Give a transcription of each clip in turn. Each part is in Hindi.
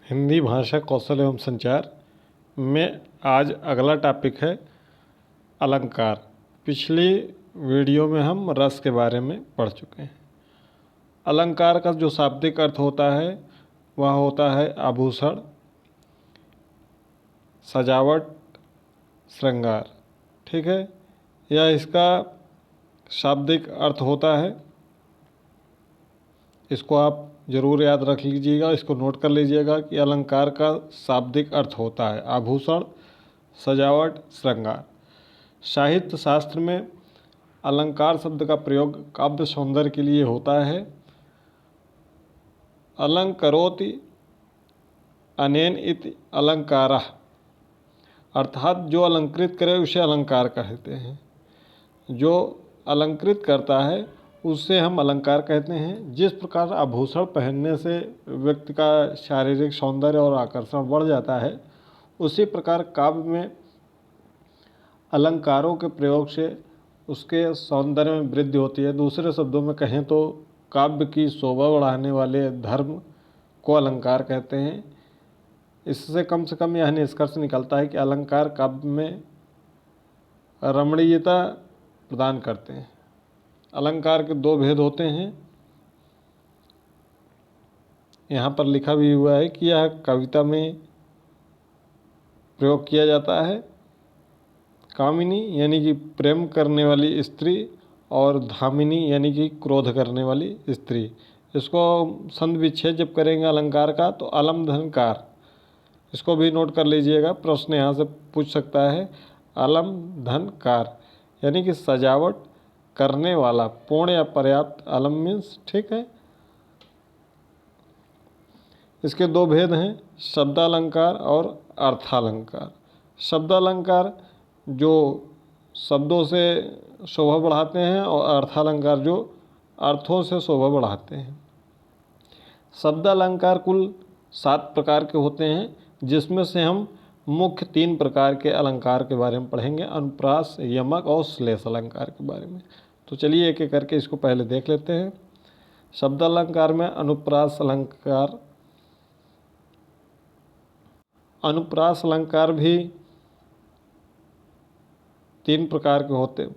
हिंदी भाषा कौशल एवं संचार में आज अगला टॉपिक है अलंकार। पिछली वीडियो में हम रस के बारे में पढ़ चुके हैं। अलंकार का जो शाब्दिक अर्थ होता है वह होता है आभूषण, सजावट, श्रृंगार। ठीक है, यह इसका शाब्दिक अर्थ होता है। इसको आप ज़रूर याद रख लीजिएगा, इसको नोट कर लीजिएगा कि अलंकार का शाब्दिक अर्थ होता है आभूषण, सजावट, श्रृंगार। साहित्य शास्त्र में अलंकार शब्द का प्रयोग काव्य सौंदर्य के लिए होता है। अलंकरोति अनेन इति अलंकारः, अर्थात जो अलंकृत करे उसे अलंकार कहते हैं। जो अलंकृत करता है उससे हम अलंकार कहते हैं। जिस प्रकार आभूषण पहनने से व्यक्ति का शारीरिक सौंदर्य और आकर्षण बढ़ जाता है, उसी प्रकार काव्य में अलंकारों के प्रयोग से उसके सौंदर्य में वृद्धि होती है। दूसरे शब्दों में कहें तो काव्य की शोभा बढ़ाने वाले धर्म को अलंकार कहते हैं। इससे कम से कम यह निष्कर्ष निकलता है कि अलंकार काव्य में रमणीयता प्रदान करते हैं। अलंकार के दो भेद होते हैं। यहाँ पर लिखा भी हुआ है कि यह कविता में प्रयोग किया जाता है। कामिनी यानी कि प्रेम करने वाली स्त्री और धामिनी यानी कि क्रोध करने वाली स्त्री। इसको संधि विच्छेद जब करेंगे अलंकार का तो अलम धनकार, इसको भी नोट कर लीजिएगा, प्रश्न यहाँ से पूछ सकता है। अलम धनकार यानी कि सजावट करने वाला, पूर्ण या पर्याप्त। अलम मीन्स ठीक है। इसके दो भेद हैं, शब्दालंकार और अर्थालंकार। शब्दालंकार जो शब्दों से शोभा बढ़ाते हैं और अर्थालंकार जो अर्थों से शोभा बढ़ाते हैं। शब्दालंकार कुल 7 प्रकार के होते हैं, जिसमें से हम मुख्य 3 प्रकार के अलंकार के बारे में पढ़ेंगे, अनुप्रास, यमक और श्लेष अलंकार के बारे में। तो चलिए एक एक करके इसको पहले देख लेते हैं। शब्दालंकार में अनुप्रास अलंकार। अनुप्रास अलंकार भी 3 प्रकार के होते,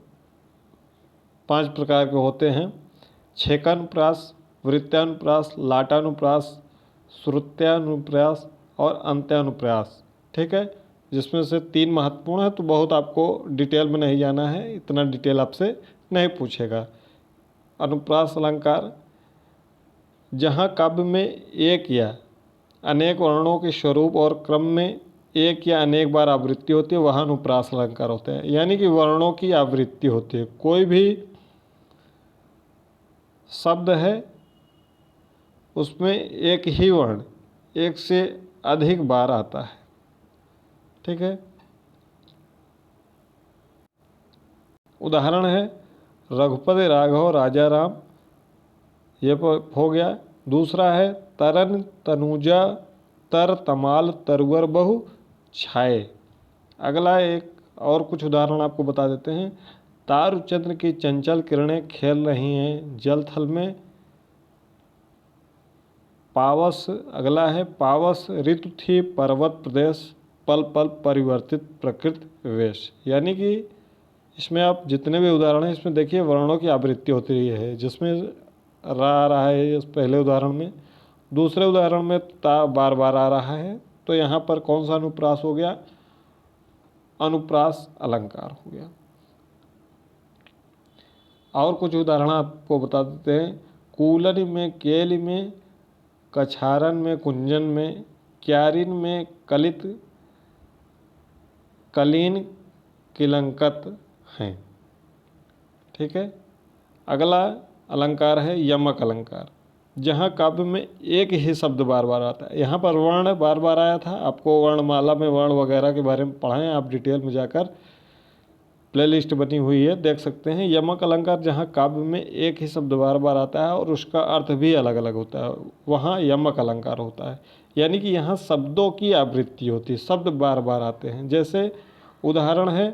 5 प्रकार के होते हैं। छेकानुप्रास, वृत्तानुप्रास, लाटानुप्रास, श्रुत्यानुप्रास और अंत्यानुप्रास। ठीक है, जिसमें से 3 महत्वपूर्ण है, तो बहुत आपको डिटेल में नहीं जाना है, इतना डिटेल आपसे नहीं पूछेगा। अनुप्रास अलंकार जहाँ काव्य में एक या अनेक वर्णों के स्वरूप और क्रम में एक या अनेक बार आवृत्ति होती है, वहाँ अनुप्रास अलंकार होते हैं। यानी कि वर्णों की आवृत्ति होती है। कोई भी शब्द है उसमें एक ही वर्ण एक से अधिक बार आता है। ठीक है, उदाहरण है रघुपति राघव राजा राम, ये हो गया। दूसरा है तरन तनुजा तर तमाल तरुवर बहु छाए। अगला एक और कुछ उदाहरण आपको बता देते हैं। तारु चंद्र की चंचल किरणें खेल रही हैं जल थल में। पावस, अगला है पावस ऋतु थी पर्वत प्रदेश, पल पल परिवर्तित प्रकृति वेश। यानी कि इसमें आप जितने भी उदाहरण हैं इसमें देखिए वर्णों की आवृत्ति होती रही है, जिसमें रा आ रहा है इस पहले उदाहरण में, दूसरे उदाहरण में ता बार बार आ रहा है। तो यहाँ पर कौन सा अनुप्रास हो गया? अनुप्रास अलंकार हो गया। और कुछ उदाहरण आपको बता देते हैं। कूलन में, केल में, कछारन में, कुंजन में, क्यारिन में, कलित, कलीन, किलंकत हैं। ठीक है, अगला अलंकार है यमक अलंकार, जहाँ काव्य में एक ही शब्द बार बार आता है। यहाँ पर वर्ण बार बार आया था, आपको वर्णमाला में वर्ण वगैरह के बारे में पढ़ाएं, आप डिटेल में जाकर प्लेलिस्ट बनी हुई है देख सकते हैं। यमक अलंकार जहाँ काव्य में एक ही शब्द बार बार आता है और उसका अर्थ भी अलग अलग होता है, वहाँ यमक अलंकार होता है। यानी कि यहाँ शब्दों की आवृत्ति होती है, शब्द बार बार आते हैं। जैसे उदाहरण है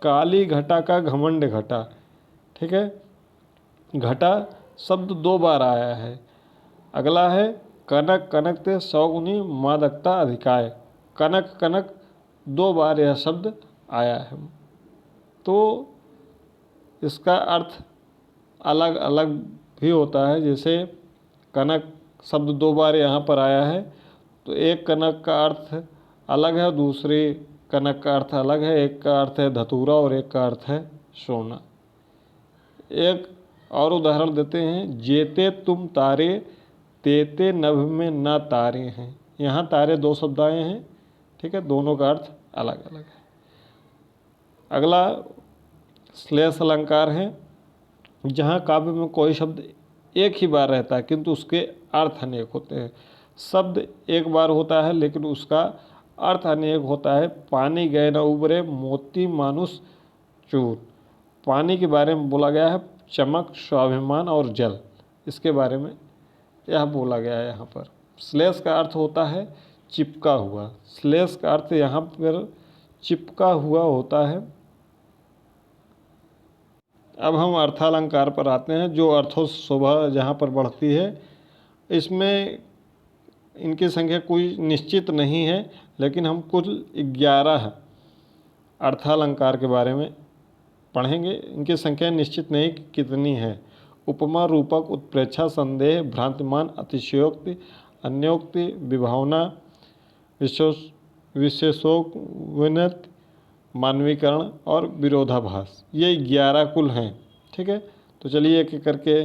काली घटा का घमंड घटा। ठीक है, घटा शब्द 2 बार आया है। अगला है कनक कनक ते सौगुनी मादकता अधिकाय। कनक कनक 2 बार यह शब्द आया है, तो इसका अर्थ अलग अलग भी होता है। जैसे कनक शब्द 2 बार यहाँ पर आया है, तो एक कनक का अर्थ अलग है, दूसरे कनक का अर्थ अलग है। एक का अर्थ है धतूरा और एक का अर्थ है सोना। एक और उदाहरण देते हैं, जेते तुम तारे तेते नभ में ना तारे हैं। यहाँ तारे 2 शब्द आए हैं, ठीक है, दोनों का अर्थ अलग अलग है। अगला श्लेष अलंकार है, जहाँ काव्य में कोई शब्द एक ही बार रहता है किंतु उसके अर्थ अनेक होते हैं। शब्द एक बार होता है लेकिन उसका अर्थ अनेक होता है। पानी गए न उबरे मोती मानुष चूर। पानी के बारे में बोला गया है, चमक, स्वाभिमान और जल, इसके बारे में यह बोला गया है यहाँ पर। श्लेष का अर्थ होता है चिपका हुआ। श्लेष का अर्थ यहाँ पर चिपका हुआ होता है। अब हम अर्थालंकार पर आते हैं, जो अर्थों से शोभा जहाँ पर बढ़ती है। इसमें इनकी संख्या कोई निश्चित नहीं है, लेकिन हम कुल 11 अर्थालंकार के बारे में पढ़ेंगे। इनकी संख्या निश्चित नहीं कि कितनी है। उपमा, रूपक, उत्प्रेक्षा, संदेह, भ्रांतिमान, अतिशयोक्ति, अन्योक्ति, विभावना, विशेषोपनति, मानवीकरण और विरोधाभास, ये 11 कुल हैं। ठीक है, तो चलिए एक एक करके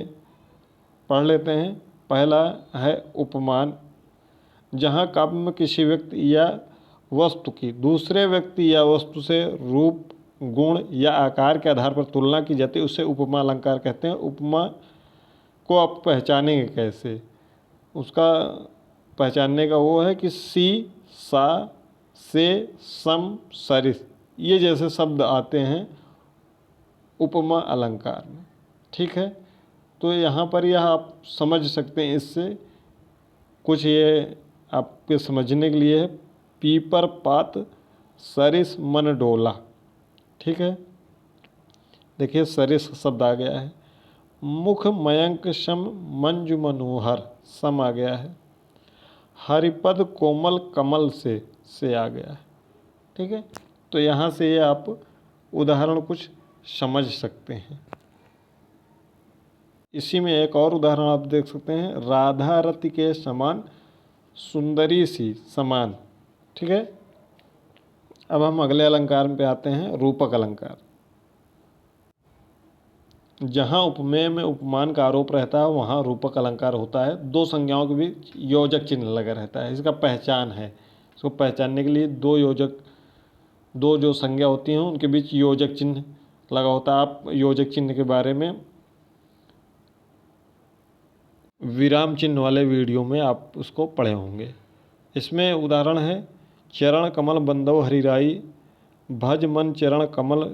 पढ़ लेते हैं। पहला है उपमान, जहाँ काव्य में किसी व्यक्ति या वस्तु की दूसरे व्यक्ति या वस्तु से रूप, गुण या आकार के आधार पर तुलना की जाती है, उसे उपमा अलंकार कहते हैं। उपमा को आप पहचानेंगे कैसे? उसका पहचानने का वो है कि सी, सा, से, सम, सरिस, ये जैसे शब्द आते हैं उपमा अलंकार में। ठीक है, तो यहाँ पर यह आप समझ सकते हैं। इससे कुछ ये आपके समझने के लिए है। पीपर पात सरिस मन डोला। ठीक है, देखिए सरिस शब्द आ गया है। मुख मयंक सम मंजु मनोहर, सम आ गया है। हरिपद कोमल कमल से आ गया है। ठीक है, तो यहाँ से ये आप उदाहरण कुछ समझ सकते हैं। इसी में एक और उदाहरण आप देख सकते हैं, राधा रति के समान सुंदरी सी समान। ठीक है, अब हम अगले अलंकार पे आते हैं, रूपक अलंकार। जहाँ उपमेय में उपमान का आरोप रहता है वहाँ रूपक अलंकार होता है। 2 संज्ञाओं के बीच योजक चिन्ह लगा रहता है, इसका पहचान है। इसको पहचानने के लिए 2 जो संज्ञा होती हैं उनके बीच योजक चिन्ह लगा होता है। आप योजक चिन्ह के बारे में विराम चिन्ह वाले वीडियो में आप उसको पढ़े होंगे। इसमें उदाहरण है, चरण कमल बंदव हरिराई, भज मन चरण कमल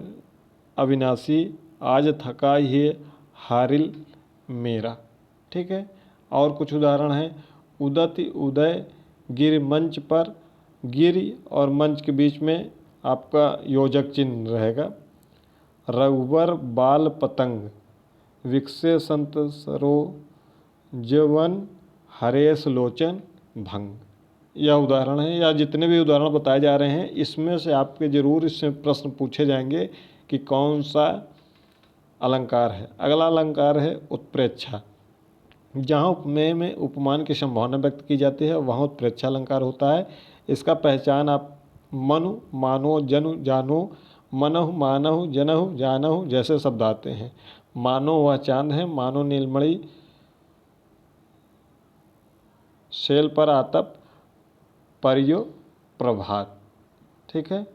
अविनाशी, आज थका ये हारिल मेरा। ठीक है, और कुछ उदाहरण है, उदति उदय गिर मंच पर, गिर और मंच के बीच में आपका योजक चिन्ह रहेगा। रघुवर बाल पतंग, विकसे संत सरो जवन हरेश लोचन भंग। यह उदाहरण है, या जितने भी उदाहरण बताए जा रहे हैं इसमें से आपके ज़रूर इससे प्रश्न पूछे जाएंगे कि कौन सा अलंकार है। अगला अलंकार है उत्प्रेक्षा। जहाँ उपमेय में उपमान की संभावना व्यक्त की जाती है वहाँ उत्प्रेक्षा अलंकार होता है। इसका पहचान आप मनु, मानो, जनु, जानो, मनहु, मानहु, जनहु, जानहु जैसे शब्द आते हैं। मानो वह चांद है, मानो नीलमणि शैल पर आतप, परियो प्रभात। ठीक है,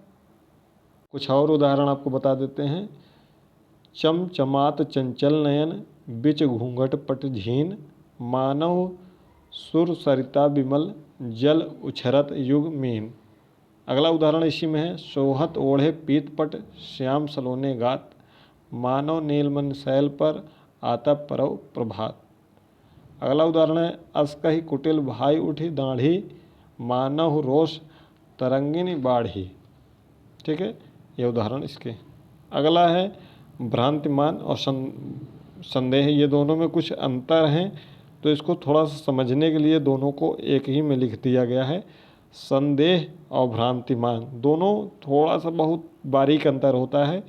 कुछ और उदाहरण आपको बता देते हैं। चमचमात चंचल नयन, बिच घूंघट पट झीन, मानव सुर सरिता विमल, जल उछरत युग मीन। अगला उदाहरण इसी में है, सोहत ओढ़े पीत पट, श्याम सलोने गात, मानव नीलमन शैल पर आतप परव प्रभात। अगला उदाहरण है, अस्कहि कुटिल भाई उठी दाढ़ी, मानव रोष तरंगिनी बाढ़ी। ठीक है, ये उदाहरण इसके। अगला है भ्रांतिमान और संदेह, ये दोनों में कुछ अंतर हैं तो इसको थोड़ा सा समझने के लिए दोनों को एक ही में लिख दिया गया है। संदेह और भ्रांतिमान दोनों थोड़ा सा बहुत बारीक अंतर होता है।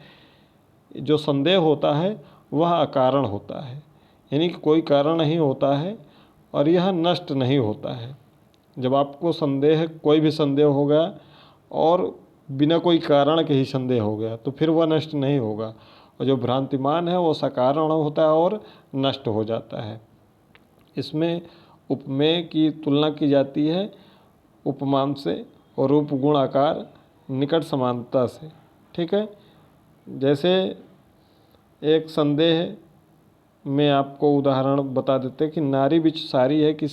जो संदेह होता है वह अकारण होता है, यानी कि कोई कारण नहीं होता है, और यह नष्ट नहीं होता है। जब आपको संदेह, कोई भी संदेह हो गया और बिना कोई कारण के ही संदेह हो गया, तो फिर वह नष्ट नहीं होगा। और जो भ्रांतिमान है वो सकारण होता है और नष्ट हो जाता है। इसमें उपमेय की तुलना की जाती है उपमान से और रूप गुण आकार निकट समानता से। ठीक है, जैसे एक संदेह में आपको उदाहरण बता देते हैं कि नारी बिच सारी है कि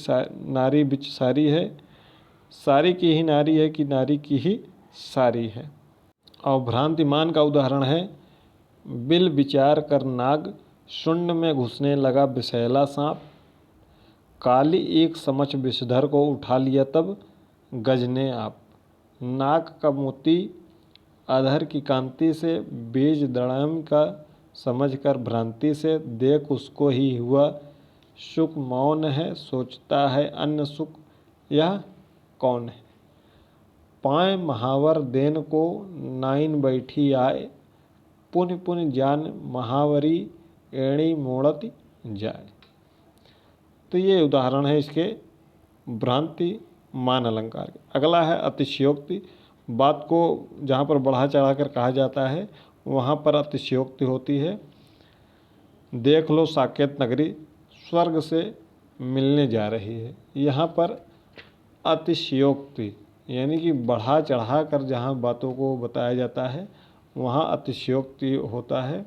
नारी बिच सारी है, सारी की ही नारी है कि नारी की ही सारी है। और भ्रांतिमान का उदाहरण है, बिल विचार कर नाग, शून्य में घुसने लगा विषैला सांप, काली एक समझ विषधर को उठा लिया तब गजने आप। नाक का मोती अधर की कांति से, बीज दड़म का समझ कर भ्रांति से, देख उसको ही हुआ सुख मौन है, सोचता है अन्य सुख यह कौन है। पाए महावर देन को नाइन बैठी आए, पुन पुन जान महावरी एणी मोड़ती जाए। तो ये उदाहरण है इसके भ्रांति मान अलंकार के। अगला है अतिशयोक्ति। बात को जहाँ पर बढ़ा चढ़ा कर कहा जाता है वहाँ पर अतिशयोक्ति होती है। देख लो साकेत नगरी स्वर्ग से मिलने जा रही है। यहाँ पर अतिशयोक्ति यानी कि बढ़ा चढ़ा कर जहाँ बातों को बताया जाता है वहाँ अतिशयोक्ति होता है।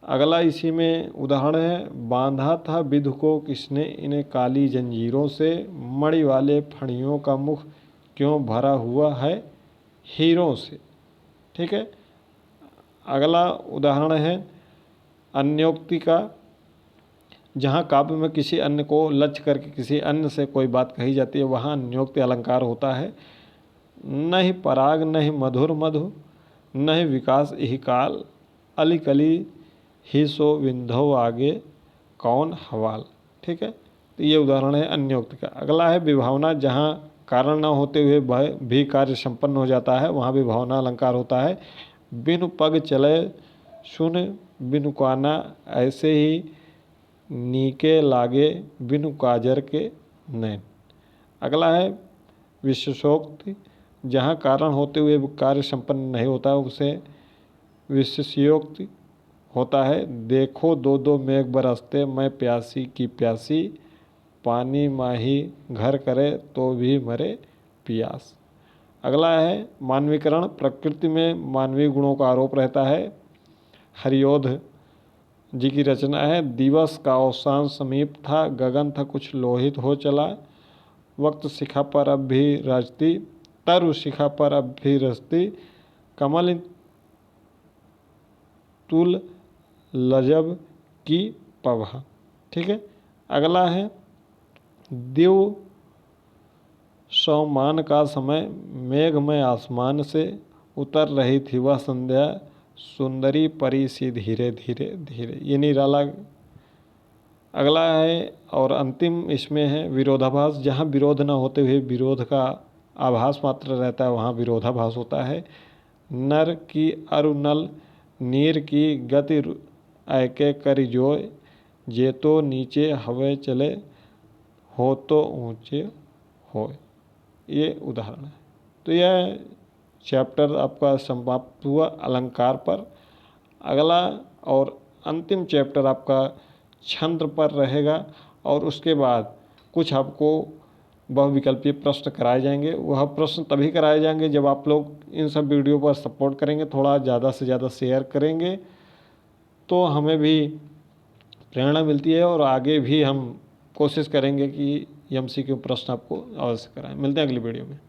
अगला इसी में उदाहरण है, बांधा था विधु को किसने इन्हें काली जंजीरों से, मणि वाले फणियों का मुख क्यों भरा हुआ है हीरों से। ठीक है, अगला उदाहरण है अन्योक्ति का, जहाँ काव्य में किसी अन्य को लक्ष्य करके किसी अन्य से कोई बात कही जाती है वहाँ अन्योक्ति अलंकार होता है। न ही पराग न ही मधुर मधु, न ही विकास यही काल, अली कली ही सो विंधो आगे कौन हवाल। ठीक है, तो ये उदाहरण है अन्योक्ति का। अगला है विभावना, जहाँ कारण न होते हुए भी कार्य संपन्न हो जाता है वहाँ विभावना अलंकार होता है। बिनु पग चले सुन बिनु काना, ऐसे ही नीके लागे बिनु काजर के नैन। अगला है विशेषोक्ति, जहाँ कारण होते हुए कार्य संपन्न नहीं होता उसे विशेषयोक्ति होता है। देखो दो दो मेघ बरसते, मैं प्यासी की प्यासी, पानी माही घर करे तो भी मरे पियास। अगला है मानवीकरण। प्रकृति में मानवीय गुणों का आरोप रहता है। हरियोध जी की रचना है, दिवस का अवसान समीप था, गगन था कुछ लोहित हो चला, वक्त शिखा पर अब भी रचती, तरु शिखा पर अब भी रचती, कमल तुल लजब की पभा। ठीक है, अगला है दिव सौमान का समय, मेघ में आसमान से उतर रही थी वह संध्या, सुंदरी परी सी धीरे धीरे धीरे। ये निराला। अगला है और अंतिम इसमें है विरोधाभास, जहाँ विरोध न होते हुए विरोध का आभास मात्र रहता है वहाँ विरोधाभास होता है। नर की अरुनल नीर की गति ऐके करि जोय, जे तो नीचे हवे चले हो तो ऊंचे हो। ये उदाहरण है। तो यह चैप्टर आपका समाप्त हुआ अलंकार पर। अगला और अंतिम चैप्टर आपका छंद पर रहेगा और उसके बाद कुछ आपको बहुविकल्पीय प्रश्न कराए जाएंगे। वह प्रश्न तभी कराए जाएंगे जब आप लोग इन सब वीडियो पर सपोर्ट करेंगे, थोड़ा ज़्यादा से ज़्यादा शेयर करेंगे तो हमें भी प्रेरणा मिलती है और आगे भी हम कोशिश करेंगे कि एमसीक्यू प्रश्न आपको अवश्य कराएं। मिलते हैं अगली वीडियो में।